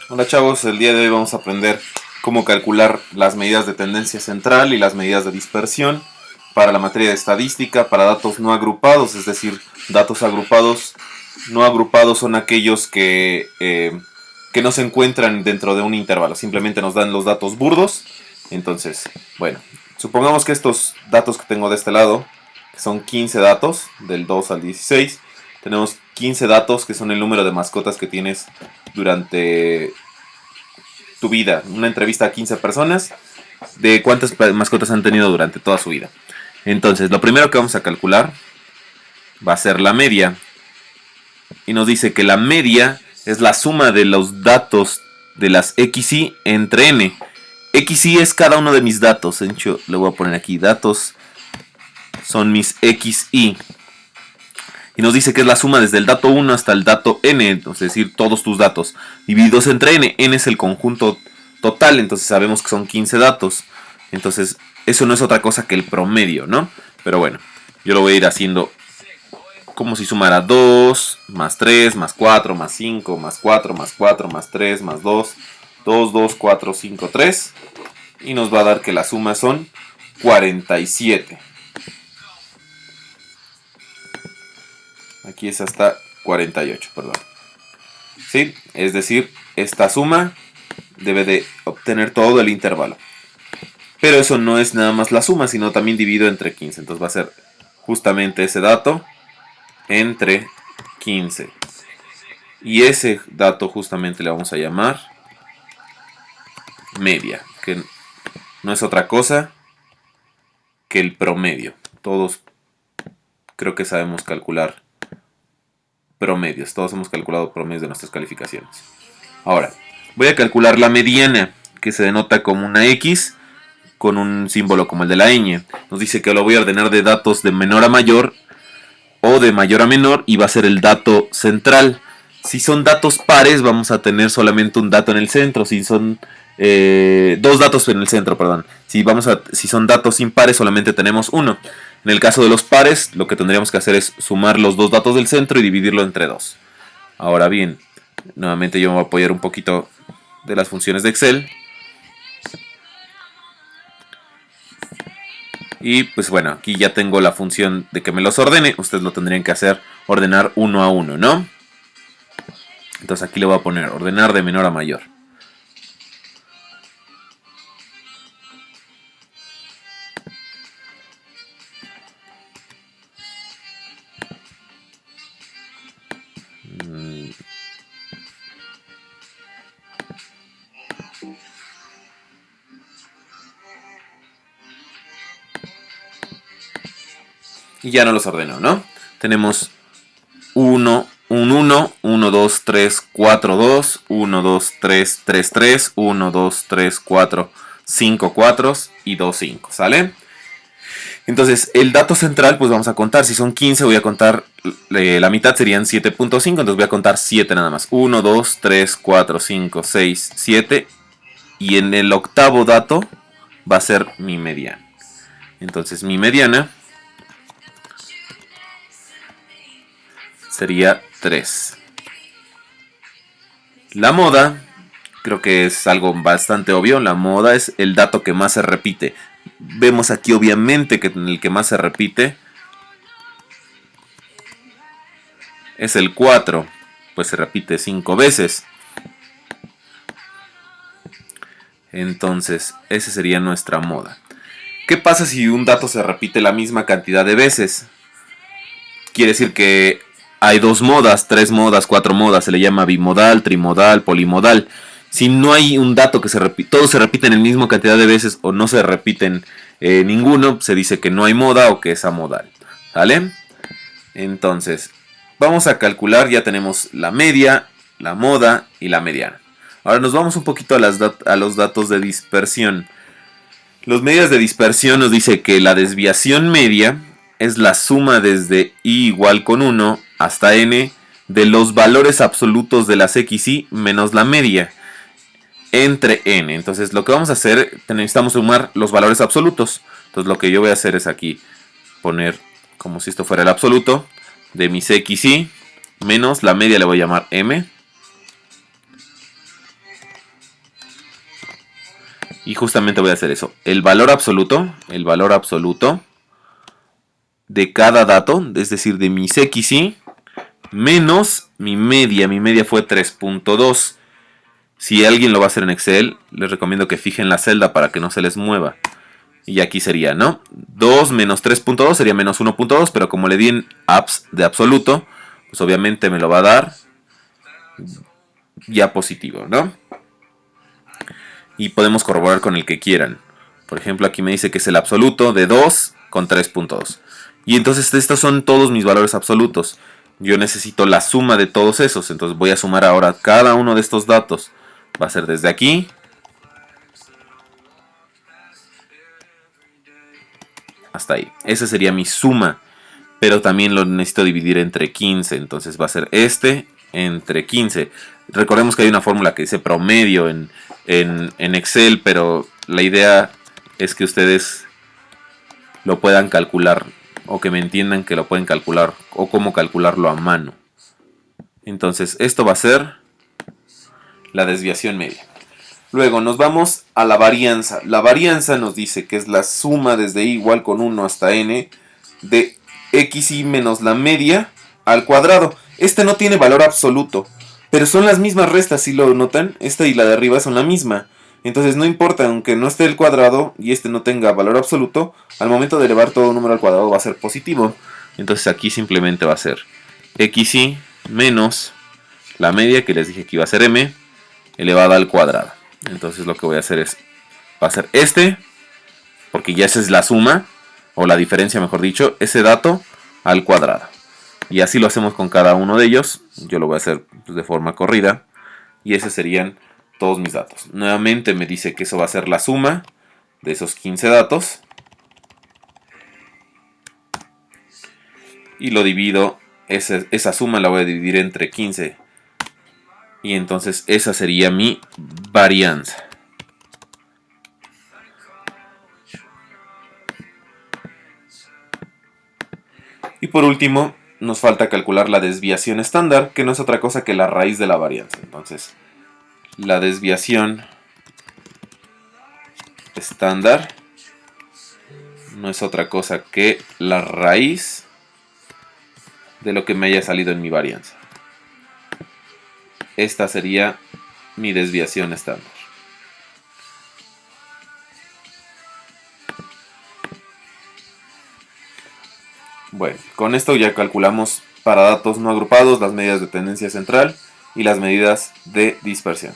Hola chavos, el día de hoy vamos a aprender cómo calcular las medidas de tendencia central y las medidas de dispersión para la materia de estadística para datos no agrupados, es decir, datos agrupados. No agrupados son aquellos que no se encuentran dentro de un intervalo, simplemente nos dan los datos burdos. Entonces, bueno, supongamos que estos datos que tengo de este lado, que son 15 datos, del 2 al 16, tenemos 15 datos que son el número de mascotas que tienes durante tu vida. Una entrevista a 15 personas de cuántas mascotas han tenido durante toda su vida. Entonces, lo primero que vamos a calcular va a ser la media. Y nos dice que la media es la suma de los datos de las XY entre n. XY es cada uno de mis datos. De hecho, le voy a poner aquí datos. Son mis XY. Y nos dice que es la suma desde el dato 1 hasta el dato n, es decir, todos tus datos, divididos entre n. N es el conjunto total, entonces sabemos que son 15 datos. Entonces, eso no es otra cosa que el promedio, ¿no? Pero bueno, yo lo voy a ir haciendo como si sumara 2, más 3, más 4, más 5, más 4, más 4, más 3, más 2, 2, 2, 4, 5, 3. Y nos va a dar que la suma son 47. Aquí es hasta 48, perdón. ¿Sí? Es decir, esta suma debe de obtener todo el intervalo. Pero eso no es nada más la suma, sino también dividido entre 15. Entonces va a ser justamente ese dato entre 15. Y ese dato justamente le vamos a llamar media, que no es otra cosa que el promedio. Todos creo que sabemos calcular promedios. Todos hemos calculado promedios de nuestras calificaciones. Ahora, voy a calcular la mediana, que se denota como una X con un símbolo como el de la ñ. Nos dice que lo voy a ordenar de datos de menor a mayor o de mayor a menor y va a ser el dato central. Si son datos pares, vamos a tener solamente un dato en el centro. Si son dos datos en el centro, perdón. Si son datos impares, solamente tenemos uno. En el caso de los pares, lo que tendríamos que hacer es sumar los dos datos del centro y dividirlo entre dos. Ahora bien, nuevamente yo me voy a apoyar un poquito de las funciones de Excel. Y pues bueno, aquí ya tengo la función de que me los ordene. Ustedes lo tendrían que hacer ordenar uno a uno, ¿no? Entonces aquí le voy a poner ordenar de menor a mayor. Y ya no los ordeno, ¿no? Tenemos 1, 1, 1, 2, 3, 4, 2, 1, 2, 3, 3, 3, 1, 2, 3, 4, 5, 4 y 2, 5, ¿sale? Entonces, el dato central, pues vamos a contar. Si son 15, voy a contar la mitad, serían 7.5. Entonces voy a contar 7 nada más. 1, 2, 3, 4, 5, 6, 7. Y en el octavo dato va a ser mi mediana. Entonces, mi mediana sería 3. La moda, creo que es algo bastante obvio. La moda es el dato que más se repite. Vemos aquí obviamente que el que más se repite es el 4. Pues se repite 5 veces. Entonces, esa sería nuestra moda. ¿Qué pasa si un dato se repite la misma cantidad de veces? Quiere decir que hay 2 modas, 3 modas, 4 modas. Se le llama bimodal, trimodal, polimodal. Si no hay un dato que se repite, todos se repiten en la misma cantidad de veces o no se repiten ninguno, se dice que no hay moda o que es amodal. ¿Vale? Entonces, vamos a calcular, ya tenemos la media, la moda y la mediana. Ahora nos vamos un poquito a los datos de dispersión. Los medidas de dispersión nos dice que la desviación media es la suma desde i igual con 1 hasta n de los valores absolutos de las xy menos la media entre n. Entonces lo que vamos a hacer, necesitamos sumar los valores absolutos. Entonces lo que yo voy a hacer es aquí poner como si esto fuera el absoluto de mis xy menos la media, le voy a llamar m. Y justamente voy a hacer eso. El valor absoluto de cada dato, es decir, de mis XY, menos mi media. Mi media fue 3.2. Si alguien lo va a hacer en Excel, les recomiendo que fijen la celda para que no se les mueva. Y aquí sería, ¿no? 2 menos 3.2 sería menos 1.2, pero como le di en apps de absoluto, pues obviamente me lo va a dar ya positivo, ¿no? Y podemos corroborar con el que quieran. Por ejemplo, aquí me dice que es el absoluto de 2 con 3.2. Y entonces estos son todos mis valores absolutos. Yo necesito la suma de todos esos. Entonces voy a sumar ahora cada uno de estos datos. Va a ser desde aquí hasta ahí. Esa sería mi suma. Pero también lo necesito dividir entre 15. Entonces va a ser este entre 15. Recordemos que hay una fórmula que dice promedio en Excel. Pero la idea es que ustedes lo puedan calcular. O que me entiendan que lo pueden calcular. O cómo calcularlo a mano. Entonces esto va a ser la desviación media. Luego nos vamos a la varianza. La varianza nos dice que es la suma desde i igual con 1 hasta n de xy menos la media al cuadrado. Este no tiene valor absoluto, pero son las mismas restas, si lo notan. Esta y la de arriba son la misma. Entonces no importa, aunque no esté el cuadrado y este no tenga valor absoluto, al momento de elevar todo número al cuadrado va a ser positivo. Entonces aquí simplemente va a ser xy menos la media, que les dije que iba a ser m, elevada al cuadrado. Entonces lo que voy a hacer es, va a ser este, porque ya esa es la suma, o la diferencia mejor dicho, ese dato al cuadrado. Y así lo hacemos con cada uno de ellos. Yo lo voy a hacer de forma corrida. Y esos serían todos mis datos. Nuevamente me dice que eso va a ser la suma de esos 15 datos. Y lo divido, esa suma la voy a dividir entre 15. Y entonces esa sería mi varianza. Y por último, nos falta calcular la desviación estándar, que no es otra cosa que la raíz de la varianza. Entonces, la desviación estándar no es otra cosa que la raíz de lo que me haya salido en mi varianza. Esta sería mi desviación estándar. Bueno, con esto ya calculamos para datos no agrupados las medidas de tendencia central y las medidas de dispersión.